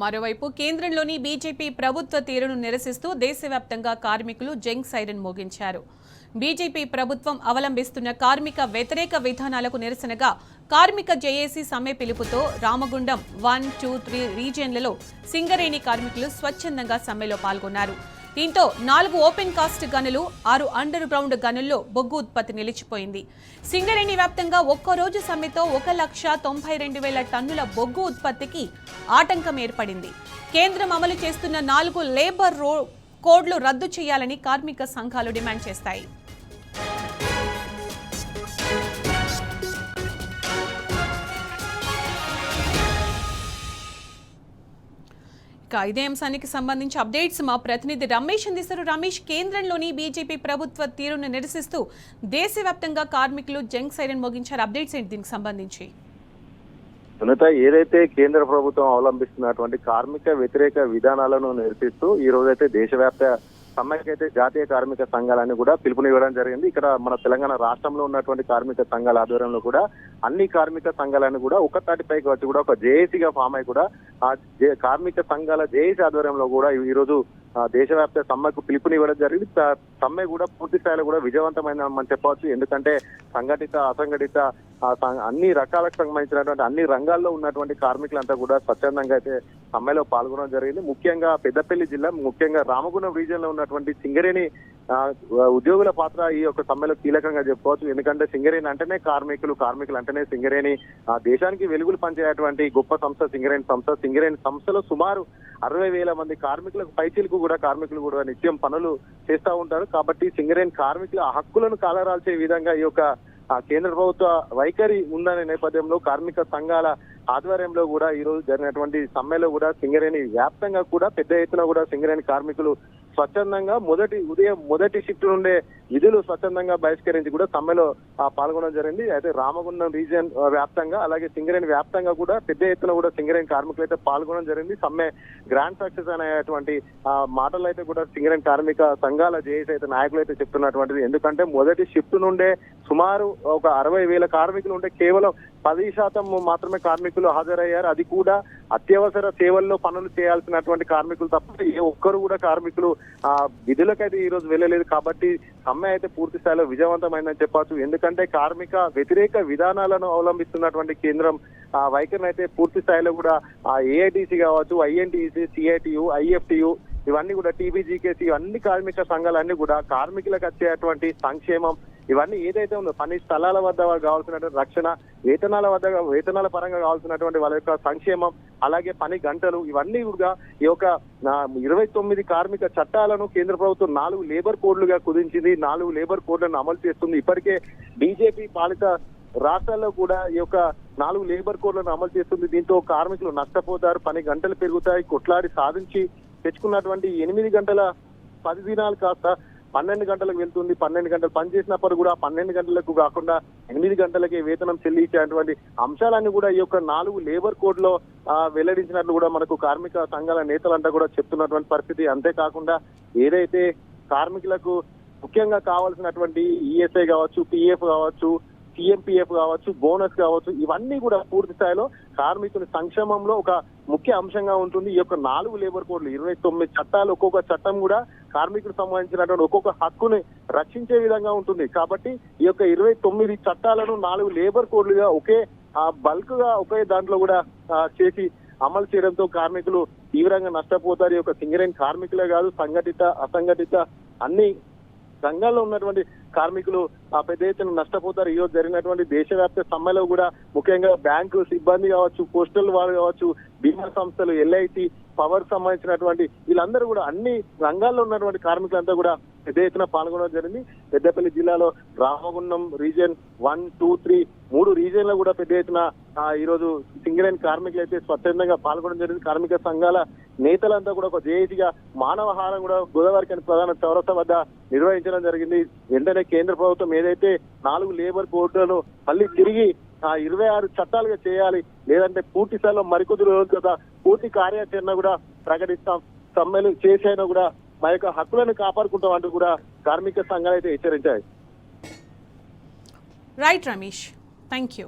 మరోవైపు కేంద్రంలోని బీజేపీ ప్రభుత్వ తీరును నిరసిస్తూ దేశవ్యాప్తంగా కార్మికులు జంగ్ సైరన్ మోగించారు. బీజేపీ ప్రభుత్వం అవలంబిస్తున్న కార్మిక వ్యతిరేక విధానాలకు నిరసనగా కార్మిక జేఏసీ సమ్మె పిలుపుతో రామగుండం 1, 2, 3 రీజియన్లలో సింగరేణి కార్మికులు స్వచ్ఛందంగా సమ్మెలో పాల్గొన్నారు. దీంతో 4 ఓపెన్ కాస్ట్ గనులు, 6 అండర్ గ్రౌండ్ గనుల్లో బొగ్గు ఉత్పత్తి నిలిచిపోయింది. సింగరేణి వ్యాప్తంగా ఒక్కరోజు సమ్మెతో 1,92,000 టన్నుల బొగ్గు ఉత్పత్తికి ఆటంకం ఏర్పడింది. కేంద్రం అమలు చేస్తున్న 4 లేబర్ కోడ్లు రద్దు చేయాలని కార్మిక సంఘాలు డిమాండ్ చేస్తాయి. ఇదే అంశానికి సంబంధించి అప్డేట్స్ మా ప్రతినిధి రమేష్ అందిస్తారు. రమేష్, కేంద్రంలోని బీజేపీ ప్రభుత్వ తీరును నిరసిస్తూ దేశవ్యాప్తంగా కార్మికులు జంగ్ సైరన్ మోగించారు. అప్డేట్స్ ఏంటి దీనికి సంబంధించి? సునీత, ఏదైతే కేంద్ర ప్రభుత్వం అవలంబిస్తున్నటువంటి కార్మిక వ్యతిరేక విధానాలను నిరసిస్తూ ఈ రోజైతే దేశవ్యాప్త సమ్మెకైతే జాతీయ కార్మిక సంఘాలని కూడా పిలుపునివ్వడం జరిగింది. ఇక్కడ మన తెలంగాణ రాష్ట్రంలో ఉన్నటువంటి కార్మిక సంఘాల ఆధ్వర్యంలో కూడా అన్ని కార్మిక సంఘాలను కూడా ఒక తాటిపైకి వచ్చి కూడా ఒక జేఏసీగా ఫామ్ అయి కూడా ఆ కార్మిక సంఘాల జేఏసీ ఆధ్వర్యంలో కూడా ఈ రోజు దేశవ్యాప్త సమ్మెకు పిలుపునివ్వడం జరిగింది. సమ్మె కూడా పూర్తి స్థాయిలో కూడా విజయవంతమైందని చెప్పవచ్చు. ఎందుకంటే సంఘటిత అసంఘటిత అన్ని రకాలకు సంబంధించినటువంటి అన్ని రంగాల్లో ఉన్నటువంటి కార్మికులంతా కూడా స్వచ్ఛందంగా అయితే సమ్మెలో పాల్గొనడం జరిగింది. ముఖ్యంగా పెద్దపల్లి జిల్లా, ముఖ్యంగా రామగుండం రీజియన్ లో ఉన్నటువంటి సింగరేణి ఉద్యోగుల పాత్ర ఈ యొక్క సమ్మెలో కీలకంగా చెప్పుకోవచ్చు. ఎందుకంటే సింగరేణి అంటేనే కార్మికులు అంటేనే సింగరేణి దేశానికి వెలుగులు పంచేటువంటి గొప్ప సంస్థ సింగరేణి సంస్థ. సింగరేణి సంస్థలో సుమారు 60,000 మంది కార్మికులకు పైచీలకు కూడా కార్మికులు కూడా నిత్యం పనులు చేస్తూ ఉంటారు. కాబట్టి సింగరేణి కార్మికుల హక్కులను కాలరాల్చే విధంగా ఈ యొక్క కేంద్ర ప్రభుత్వ వైఖరి ఉందనే నేపథ్యంలో కార్మిక సంఘాల ఆధ్వర్యంలో కూడా ఈ రోజు జరిగినటువంటి సమ్మెలో కూడా సింగరేణి వ్యాప్తంగా కూడా పెద్ద ఎత్తున కూడా సింగరేణి కార్మికులు స్వచ్ఛందంగా ఉదయం మొదటి షిఫ్ట్ నుండే విధులు స్వచ్ఛందంగా బహిష్కరించి కూడా సమ్మెలో పాల్గొనడం జరిగింది. అయితే రామగుండం రీజియన్ వ్యాప్తంగా అలాగే సింగరేణి వ్యాప్తంగా కూడా పెద్ద ఎత్తున కూడా సింగరేణి కార్మికులు అయితే పాల్గొనడం జరిగింది. సమ్మె గ్రాండ్ సక్సెస్ అనేటువంటి మాటలు అయితే కూడా సింగరేణి కార్మిక సంఘాల జేఏసీ అయితే నాయకులు అయితే చెప్తున్నటువంటిది. ఎందుకంటే మొదటి షిఫ్ట్ నుండే సుమారు ఒక 60,000 కార్మికులు ఉంటే కేవలం 10% మాత్రమే కార్మికులు హాజరయ్యారు. అది కూడా అత్యవసర సేవల్లో పనులు చేయాల్సినటువంటి కార్మికులు తప్ప ఏ ఒక్కరు కూడా కార్మికులు విధులకైతే ఈ రోజు వెళ్ళలేదు. కాబట్టి సమ్మె అయితే పూర్తి స్థాయిలో విజయవంతమైందని చెప్పచ్చు. ఎందుకంటే కార్మిక వ్యతిరేక విధానాలను అవలంబిస్తున్నటువంటి కేంద్రం వైఖరిని అయితే పూర్తి స్థాయిలో కూడా ఏఐటీసీ కావచ్చు, ఐఎన్టీసీ, సిఐటియు, ఐఎఫ్టియు, ఇవన్నీ కూడా టీబీజీకేసీ, అన్ని కార్మిక సంఘాలన్నీ కూడా కార్మికులకు వచ్చేటువంటి సంక్షేమం ఇవన్నీ ఏదైతే ఉందో పని స్థలాల వద్ద కావాల్సినటువంటి రక్షణ, వేతనాల పరంగా కావాల్సినటువంటి వాళ్ళ యొక్క సంక్షేమం, అలాగే పని గంటలు, ఇవన్నీ కూడా ఈ యొక్క 29 కార్మిక చట్టాలను కేంద్ర ప్రభుత్వం 4 లేబర్ కోడ్లుగా కుదించింది. 4 లేబర్ కోడ్లను అమలు చేస్తుంది. ఇప్పటికే బీజేపీ పాలిత రాష్ట్రాల్లో కూడా ఈ యొక్క 4 లేబర్ కోడ్లను అమలు చేస్తుంది. దీంతో కార్మికులు నష్టపోతారు, పని గంటలు పెరుగుతాయి. కొట్లాడి సాధించి తెచ్చుకున్నటువంటి 8 గంటల 10 దినాలు కాస్త 12 గంటలకు వెళ్తుంది. 12 గంటలు పనిచేసినప్పుడు కూడా 12 గంటలకు కాకుండా 8 గంటలకే వేతనం చెల్లించేటువంటి అంశాలన్నీ కూడా ఈ యొక్క 4 లేబర్ కోడ్ లో వెల్లడించినట్లు కూడా మనకు కార్మిక సంఘాల నేతలంతా కూడా చెప్తున్నటువంటి పరిస్థితి. అంతేకాకుండా ఏదైతే కార్మికులకు ముఖ్యంగా కావాల్సినటువంటి ఈఎస్ఐ కావచ్చు, పిఎఫ్ కావచ్చు, సిఎంపిఎఫ్ కావచ్చు, బోనస్ కావచ్చు, ఇవన్నీ కూడా పూర్తి స్థాయిలో కార్మికుల సంక్షేమంలో ఒక ముఖ్య అంశంగా ఉంటుంది. ఈ యొక్క 4 లేబర్ కోడ్లు 29 చట్టాలు, ఒక్కొక్క చట్టం కూడా కార్మికులకు సంబంధించినటువంటి ఒక్కొక్క హక్కుని రక్షించే విధంగా ఉంటుంది. కాబట్టి ఈ యొక్క 29 చట్టాలను 4 లేబర్ కోడ్లుగా ఒకే బల్క్ గా ఒకే దాంట్లో కూడా చేసి అమలు చేయడంతో కార్మికులు తీవ్రంగా నష్టపోతారు. ఈ యొక్క సింగరేణి కార్మికులే కాదు, సంఘటిత అసంఘటిత అన్ని రంగాల్లో ఉన్నటువంటి కార్మికులు పెద్ద ఎత్తున నష్టపోతారు. ఈ రోజు జరిగినటువంటి దేశవ్యాప్త సమ్మెలో కూడా ముఖ్యంగా బ్యాంకు సిబ్బంది కావచ్చు, పోస్టల్ వారు కావచ్చు, బీమా సంస్థలు, ఎల్ఐసి, పవర్ సంబంధించినటువంటి వీళ్ళందరూ కూడా అన్ని రంగాల్లో ఉన్నటువంటి కార్మికులంతా కూడా పెద్ద ఎత్తున పాల్గొనడం జరిగింది. పెద్దపల్లి జిల్లాలో రామగుండం రీజియన్ 1, 2, 3 3 రీజియన్లో కూడా పెద్ద ఎత్తున ఈ రోజు సింగరేణి కార్మికులు అయితే స్వచ్ఛందంగా పాల్గొనడం జరిగింది. కార్మిక సంఘాల నేతలంతా కూడా ఒక జేఏసీగా మానవహారం కూడా గోదావరి ప్రధాన చౌరస్తా వద్ద నిర్వహించడం జరిగింది. వెంటనే కేంద్ర ప్రభుత్వం ఏదైతే 4 లేబర్ కోడ్లను మళ్ళీ తిరిగి 26 చట్టాలుగా చేయాలి, లేదంటే పూర్తి స్థాయిలో మరికొద్ది రోజుల తర్వాత పూర్తి కార్యాచరణ కూడా ప్రకటిస్తాం, సమ్మెలు చేసైనా కూడా మా యొక్క హక్కులను కాపాడుకుంటాం అంటూ కూడా కార్మిక సంఘాలు అయితే హెచ్చరించాయి. Right Ramesh, thank you.